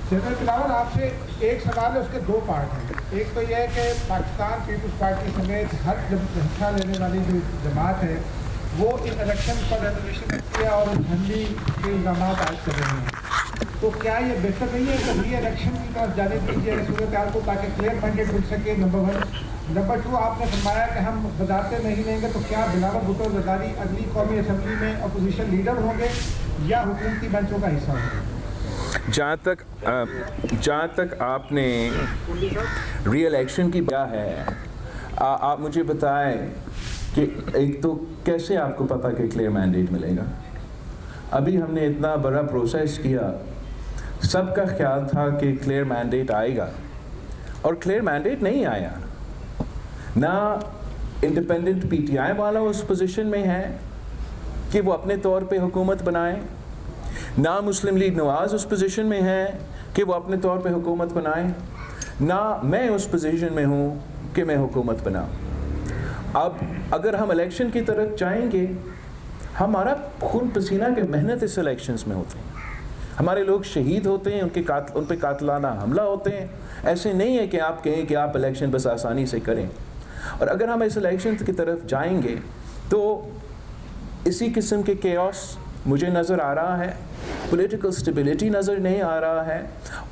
General Bilawal آپ سے ایک سوال ہے، اس کے دو پارٹ ہیں. ایک تو یہ ہے کہ پاکستان پیپلز پارٹی سمیت ہر حصہ لینے والی جو جماعت ہے وہ ان الیکشن پر ریزرویشن رکھتی ہے اور دھندلی کے الزامات عائد کر رہے ہیں. تو کیا یہ بہتر نہیں ہے کہ ری الیکشن کی طرف جانے دیجیے صورتحال کو تاکہ کلیئر مینڈیٹ مل سکے؟ نمبر 1. نمبر 2، آپ نے فرمایا کہ ہم وزارتیں نہیں لیں گے، تو کیا بلاول بھٹو زرداری اگلی قومی اسمبلی میں اپوزیشن لیڈر ہوں گے یا حکومتی بینچوں کا حصہ ہوں گے؟ جہاں تک آپ نے ری الیکشن کی کیا ہے، آپ مجھے بتائیں کہ ایک تو کیسے آپ کو پتا کہ کلیئر مینڈیٹ ملے گا؟ ابھی ہم نے اتنا بڑا پروسیس کیا، سب کا خیال تھا کہ کلیئر مینڈیٹ آئے گا، اور کلیئر مینڈیٹ نہیں آیا. نہ انڈیپینڈنٹ پی ٹی آئی والا اس پوزیشن میں ہے کہ وہ اپنے طور پہ حکومت بنائیں، نہ مسلم لیگ نواز اس پوزیشن میں ہے کہ وہ اپنے طور پہ حکومت بنائیں، نہ میں اس پوزیشن میں ہوں کہ میں حکومت بناؤں. اب اگر ہم الیکشن کی طرف جائیں گے، ہمارا خون پسینہ کے محنت اس الیکشنز میں ہوتے ہیں، ہمارے لوگ شہید ہوتے ہیں، ان پہ قاتلانہ حملہ ہوتے ہیں. ایسے نہیں ہے کہ آپ کہیں کہ آپ الیکشن بس آسانی سے کریں. اور اگر ہم اس الیکشن کی طرف جائیں گے تو اسی قسم کے کیوس مجھے نظر آ رہا ہے، پولیٹیکل سٹیبلٹی نظر نہیں آ رہا ہے،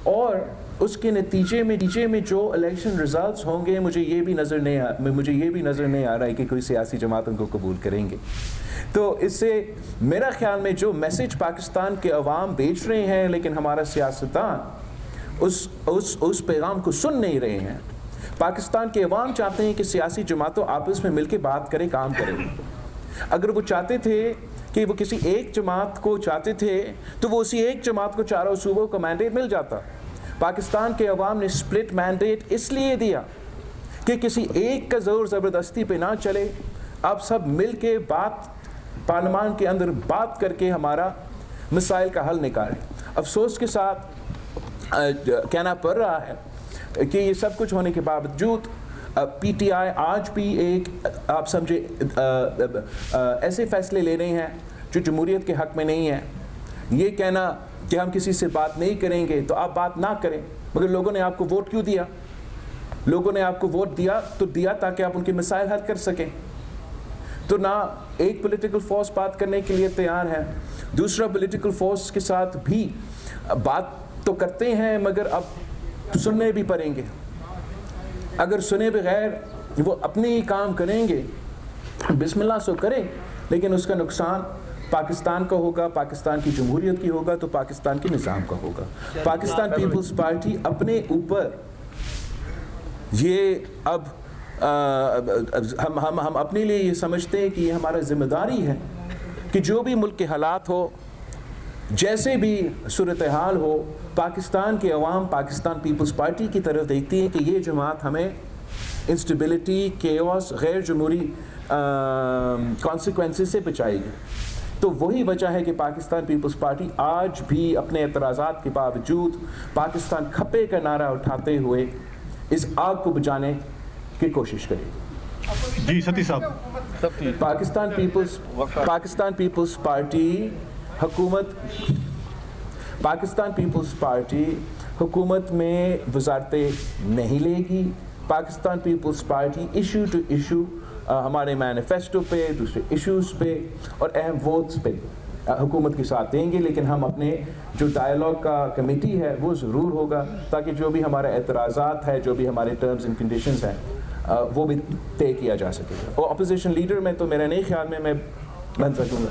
اور اس کے نتیجے میں جو الیکشن ریزلٹس ہوں گے مجھے یہ بھی نظر نہیں آ رہا ہے کہ کوئی سیاسی جماعت ان کو قبول کریں گے. تو اس سے میرا خیال میں جو میسج پاکستان کے عوام بیچ رہے ہیں، لیکن ہمارا سیاستدان اس پیغام کو سن نہیں رہے ہیں. پاکستان کے عوام چاہتے ہیں کہ سیاسی جماعتوں آپس میں مل کے بات کریں، کام کریں. اگر وہ چاہتے تھے کہ وہ کسی ایک جماعت کو چاہتے تھے تو وہ اسی ایک جماعت کو چاروں صوبوں کو مینڈیٹ مل جاتا. پاکستان کے عوام نے سپلٹ مینڈیٹ اس لیے دیا کہ کسی ایک کا زور زبردستی پہ نہ چلے. اب سب مل کے پارلیمان کے اندر بات کر کے ہمارا مسائل کا حل نکالیں. افسوس کے ساتھ کہنا پڑ رہا ہے کہ یہ سب کچھ ہونے کے باوجود پی ٹی آئی آج بھی ایک آپ سمجھے ایسے فیصلے لے رہے ہیں جو جمہوریت کے حق میں نہیں ہیں. یہ کہنا کہ ہم کسی سے بات نہیں کریں گے تو آپ بات نہ کریں، مگر لوگوں نے آپ کو ووٹ کیوں دیا؟ لوگوں نے آپ کو ووٹ دیا تاکہ آپ ان کے مسائل حل کر سکیں. تو نہ ایک پولیٹیکل فورس بات کرنے کے لیے تیار ہے، دوسرا پولیٹیکل فورس کے ساتھ بھی بات تو کرتے ہیں مگر اب سننے بھی پڑیں گے. اگر سنے بغیر وہ اپنے ہی کام کریں گے، بسم اللہ سو کریں، لیکن اس کا نقصان پاکستان کا ہوگا، پاکستان کی جمہوریت کی ہوگا، تو پاکستان کے نظام کا ہوگا. پاکستان پیپلز پارٹی اپنے اوپر یہ اب ہم اپنے لیے یہ سمجھتے ہیں کہ یہ ہمارا ذمہ داری ہے کہ جو بھی ملک کے حالات ہو، جیسے بھی صورتحال ہو، پاکستان کے عوام پاکستان پیپلز پارٹی کی طرف دیکھتی ہے کہ یہ جماعت ہمیں انسٹیبلٹی، کیوس، غیر جمہوری کانسیکوینسز سے بچائے گی. تو وہی وجہ ہے کہ پاکستان پیپلز پارٹی آج بھی اپنے اعتراضات کے باوجود پاکستان کھپے کا نعرہ اٹھاتے ہوئے اس آگ کو بجھانے کی کوشش کرے گی. جی ستی صاحب، پاکستان پیپلز پارٹی حکومت میں وزارتیں نہیں لے گی. Pakistan Peoples Party issue to issue ہمارے مینیفیسٹو پہ، دوسرے ایشوز پہ اور اہم ووٹس پہ حکومت کے ساتھ دیں گے، لیکن ہم اپنے جو ڈائیلاگ کا کمیٹی ہے وہ ضرور ہوگا تاکہ جو بھی ہمارے اعتراضات ہیں، جو بھی ہمارے ٹرمز اینڈ کنڈیشنز ہیں وہ بھی طے کیا جا سکے. اور اپوزیشن لیڈر میں تو میرے نہیں خیال میں بن سکوں گا.